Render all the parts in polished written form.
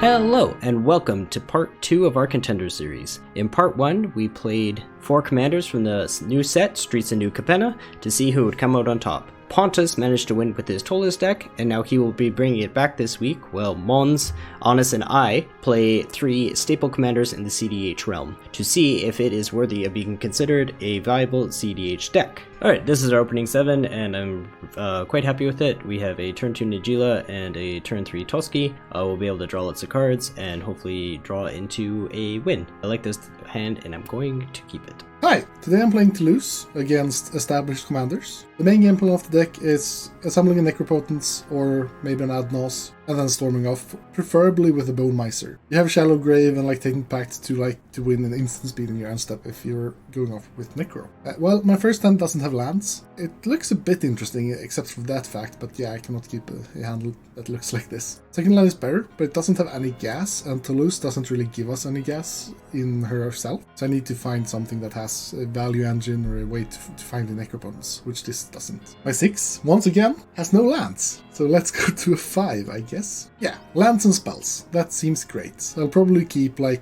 Hello, and welcome to part 2 of our Contender series. In part 1, we played 4 commanders from the new set, Streets of New Capenna, to see who would come out on top. Pontus managed to win with his Toluz deck, and now he will be bringing it back this week, while Mons, Honest, and I play 3 staple commanders in the cEDH realm, to see if it is worthy of being considered a viable cEDH deck. Alright, this is our opening 7, and I'm quite happy with it. We have a turn 2 Najeela and a turn 3 Toski. We'll be able to draw lots of cards, and hopefully draw into a win. I like this hand, and I'm going to keep it. Hi, today I'm playing Toluz against established commanders. The main game plan of the deck is assembling a Necropotence or maybe an Adnos and then storming off, preferably with a Bone Miser. You have Shallow Grave and Taking Pact to win an instant speed in your end step if you're going off with Necro. Well, my first hand doesn't have lands. It looks a bit interesting except for that fact, but yeah, I cannot keep a handle that looks like this. Second land is better, but it doesn't have any gas, and Toluz doesn't really give us any gas in herself, so I need to find something that has a value engine or a way to find the Necropotence, which this doesn't. My 6, once again, has no lands. So let's go to a 5, I guess. Yeah, lands and spells. That seems great. I'll probably keep a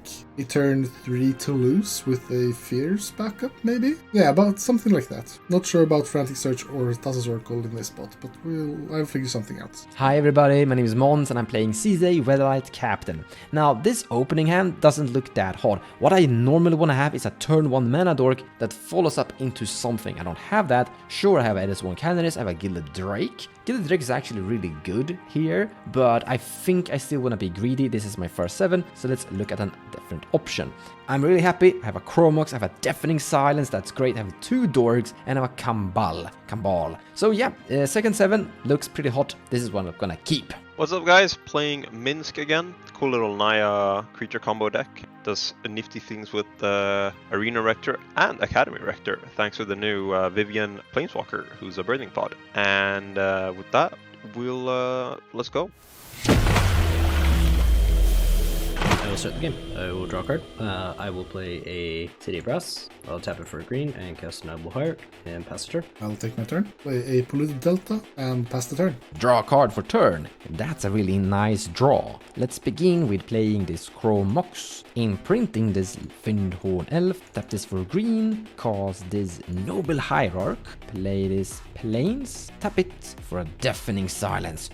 turn 3 Toluz with a Fierce backup, maybe? Yeah, about something like that. Not sure about Frantic Search or Thassa's Oracle in this spot, but I'll figure something out. Hi everybody, my name is Mons and I'm playing Sisay, Weatherlight Captain. Now, this opening hand doesn't look that hard. What I normally want to have is a turn 1 mana dork that follows up into something. I don't have that. Sure, I have Edis 1 Canaris, I have a Gilded Drake. Gilded Drake is actually really good here, but I think I still want to be greedy. This is my first 7, so let's look at a different option. I'm really happy. I have a Chromox, I have a Deafening Silence, that's great. I have 2 Dorks, and I have a Kambal. So yeah, second 7 looks pretty hot. This is what I'm gonna keep. What's up guys, playing Minsc again. Cool little Naya creature combo deck. Does nifty things with Arena Rector and Academy Rector, thanks to the new Vivian Planeswalker, who's a Birthing Pod. And with that, let's go. I will start the game. I will draw a card. I will play a City of Brass. I'll tap it for a green and cast a Noble Heart and pass the turn. I'll take my turn, play a Polluted Delta, and pass the turn. Draw a card for turn. That's a really nice draw. Let's begin with playing this Chromox, imprinting this Fyndhorn Elf, tap this for green, cast this Noble Hierarch, play this Plains, tap it for a Deafening Silence.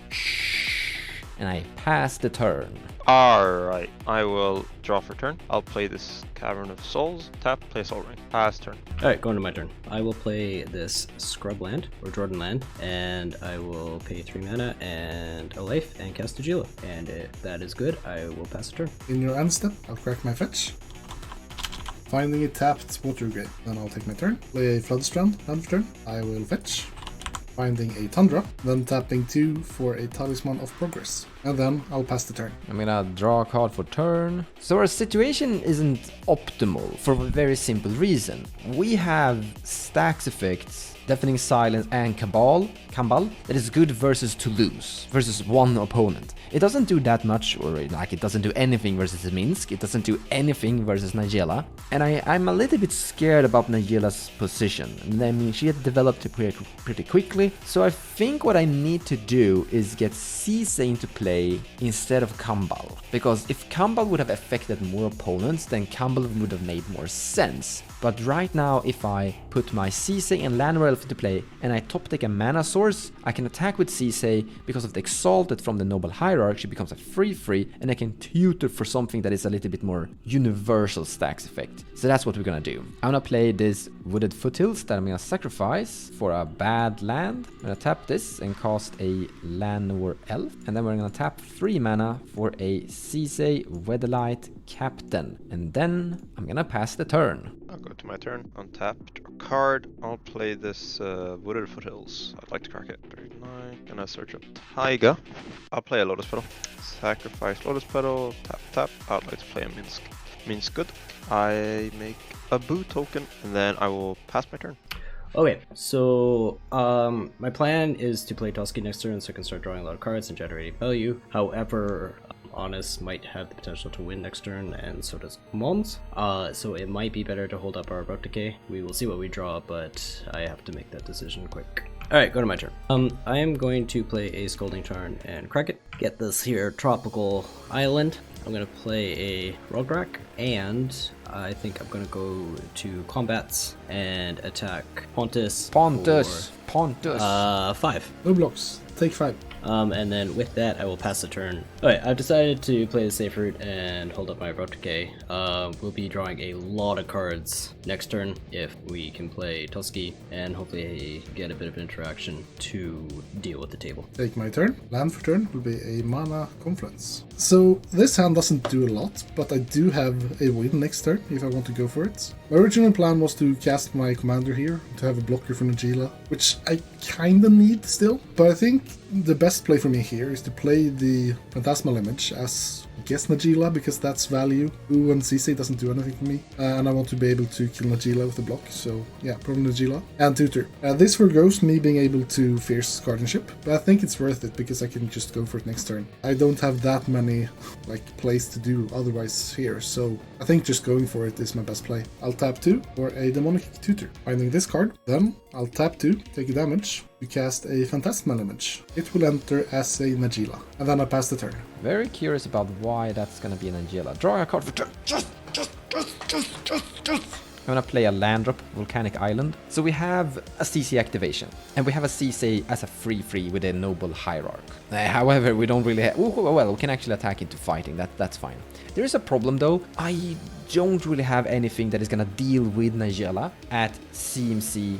And I pass the turn. Alright, I will draw for turn. I'll play this Cavern of Souls, tap, play Soul Ring, pass turn. Alright, going to my turn. I will play this Scrub Land, or Jordan Land, and I will pay 3 mana and a life and cast Najeela. And if that is good, I will pass the turn. In your end step, I'll crack my fetch. Finding a tapped Water Grave. Then I'll take my turn. Play a Floodstrand, end of turn. I will fetch. Finding a Tundra, then tapping 2 for a Talisman of Progress. And then I'll pass the turn. I'm gonna draw a card for turn. So our situation isn't optimal for a very simple reason. We have stacks effects, Deafening Silence and Kambal that is good versus Toluz, versus one opponent. It doesn't do that much, or it doesn't do anything versus Minsc, it doesn't do anything versus Najeela. And I'm a little bit scared about Najeela's position. I mean, she had developed pretty quickly, so I think what I need to do is get Sisay into play instead of Kambal. Because if Kambal would have affected more opponents, then Kambal would have made more sense. But right now, if I put my Sisay and Llanowar Elf into play, and I top deck a mana source, I can attack with Sisay because of the Exalted from the Noble Hierarch. She becomes a free, and I can tutor for something that is a little bit more universal stacks effect. So that's what we're gonna do. I'm gonna play this Wooded Foothills that I'm gonna sacrifice for a bad land. I'm gonna tap this and cast a Llanowar Elf, and then we're gonna tap 3 mana for a Sisay Weatherlight Captain, and then I'm gonna pass the turn. I'll go to my turn, untap, draw a card. I'll play this Wooded Foothills. I'd like to crack it. 39, gonna search up Taiga. I'll play a Lotus Petal. Sacrifice Lotus Petal, tap. I'd like to play a Minsc. Minsc good. I make a Boo token, and then I will pass my turn. Okay, so my plan is to play Toski next turn so I can start drawing a lot of cards and generating value. However, Honest might have the potential to win next turn, and so does Mons. So it might be better to hold up our Abrupt Decay. We will see what we draw, but I have to make that decision quick. Alright, go to my turn. I am going to play a Scolding Tarn and crack it. Get this here tropical island. I'm gonna play a Rollbrack, and I think I'm gonna go to combats and attack Pontus. Pontus. For, 5. No blocks. Take 5. And then with that, I will pass the turn. Alright, I've decided to play the safe route and hold up my Abrupt Decay. We'll be drawing a lot of cards next turn if we can play Tusky and hopefully get a bit of interaction to deal with the table. Take my turn. Land for turn will be a mana confluence. So this hand doesn't do a lot, but I do have a win next turn if I want to go for it. My original plan was to cast my commander here to have a blocker for Najeela, which I kinda need still, but I think the best play for me here is to play the Phantasmal Image as, I guess, Najeela, because that's value. Ooh, and Sisay doesn't do anything for me, and I want to be able to kill Najeela with a block, so yeah, probably Najeela. And Tutor. This forgoes me being able to Fierce Guardianship, but I think it's worth it because I can just go for it next turn. I don't have that many plays to do otherwise here, so I think just going for it is my best play. I'll tap 2 for a Demonic Tutor. Finding this card, then I'll tap 2, take a damage, to cast a Phantasmal Image. It will enter as a Najeela, and then I pass the turn. Very curious about why that's gonna be an Najeela. Draw a card for turn. I'm gonna play a land drop, Volcanic Island. So we have a CC activation, and we have a CC as a free with a Noble Hierarch. However, we don't really have... well, we can actually attack into fighting, that's fine. There is a problem though. I don't really have anything that is gonna deal with Najeela at CMC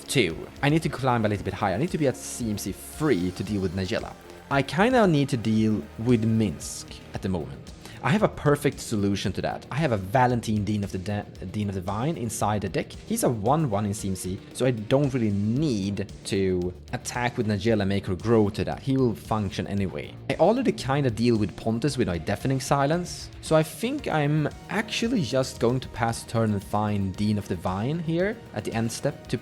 2. I need to climb a little bit higher. I need to be at CMC 3 to deal with Najeela. I kinda need to deal with Minsc at the moment. I have a perfect solution to that. I have a Valentine Dean of the Vine inside the deck. He's a 1/1 in CMC, so I don't really need to attack with Najeela and make her grow to that. He will function anyway. I already kind of deal with Pontus with my Deafening Silence, so I think I'm actually just going to pass turn and find Dean of the Vine here at the end step to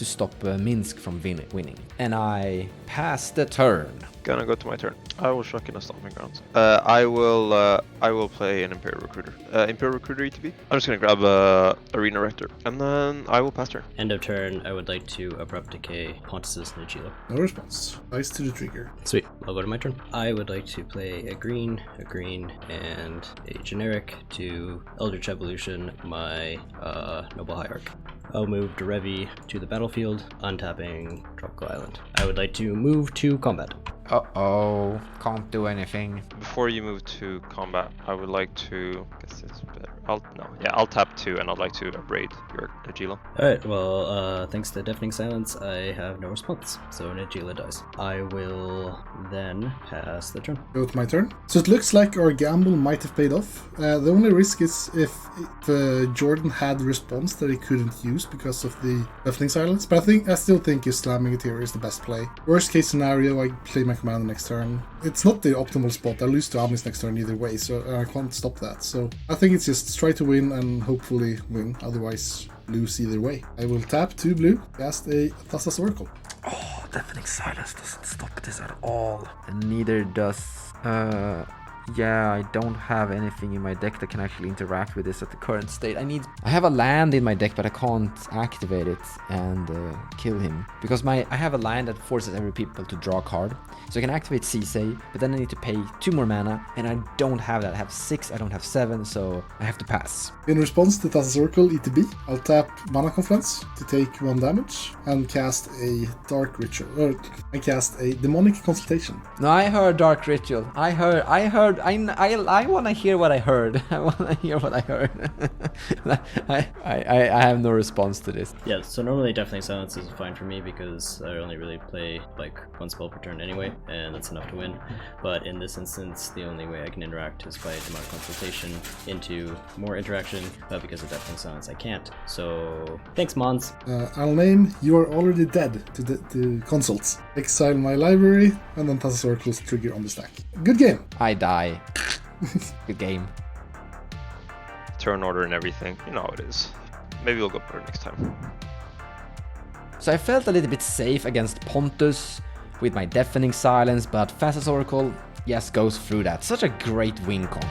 stop Minsc from winning. And I pass the turn. Gonna go to my turn. I will shock in a Stomping Grounds. I will play an Imperial Recruiter. Imperial Recruiter ETB. I'm just gonna grab Arena Rector, and then I will pass turn. End of turn, I would like to Abrupt Decay Pontus' Najeela. No response. Ice to the trigger. Sweet, I'll go to my turn. I would like to play a green, and a generic to Eldritch Evolution my Noble Hierarch. I'll move Derevi to the battlefield, untapping Tropical Island. I would like to move to combat. Uh-oh, can't do anything. Before you move to combat, I would like to... I guess it's better. I'll tap 2 and I'd like to abrade your Najeela. Alright, well, thanks to Deafening Silence, I have no response, so Najeela dies. I will then pass the turn. Go to my turn. So it looks like our gamble might have paid off. The only risk is if Jordan had a response that he couldn't use because of the Deafening Silence, but I still think slamming it here is the best play. Worst case scenario, I play my commander next turn. It's not the optimal spot. I lose to Amis next turn either way, so I can't stop that. So I think it's just try to win and hopefully win, otherwise lose either way. I will tap 2 blue, cast a Thassa's Oracle. Oh, Deafening Silence doesn't stop this at all. And neither does... yeah, I don't have anything in my deck that can actually interact with this at the current state. I have a land in my deck, but I can't activate it and kill him. Because I have a land that forces every people to draw a card. So I can activate Sisay, but then I need to pay 2 more mana, and I don't have that. I have 6, I don't have 7, so I have to pass. In response to Thassa's Oracle ETB, I'll tap Mana Confluence to take 1 damage and cast a Dark Ritual, or I cast a Demonic Consultation. No, I heard Dark Ritual. I want to hear what I heard. I want to hear what I heard. I have no response to this. Yeah, so normally Deafening Silence is fine for me because I only really play like 1 spell per turn anyway, and that's enough to win. But in this instance, the only way I can interact is by Demonic Consultation into more interaction, but because of Deafening Silence I can't. So thanks, Mons. I'll name You Are Already Dead to the consults. Exile my library, and then Thassa's Oracle's trigger on the stack. Good game! I die. Good game. Turn order and everything. You know how it is. Maybe we'll go better next time. So I felt a little bit safe against Pontus with my Deafening Silence, but Thassa's Oracle, yes, goes through that. Such a great win con.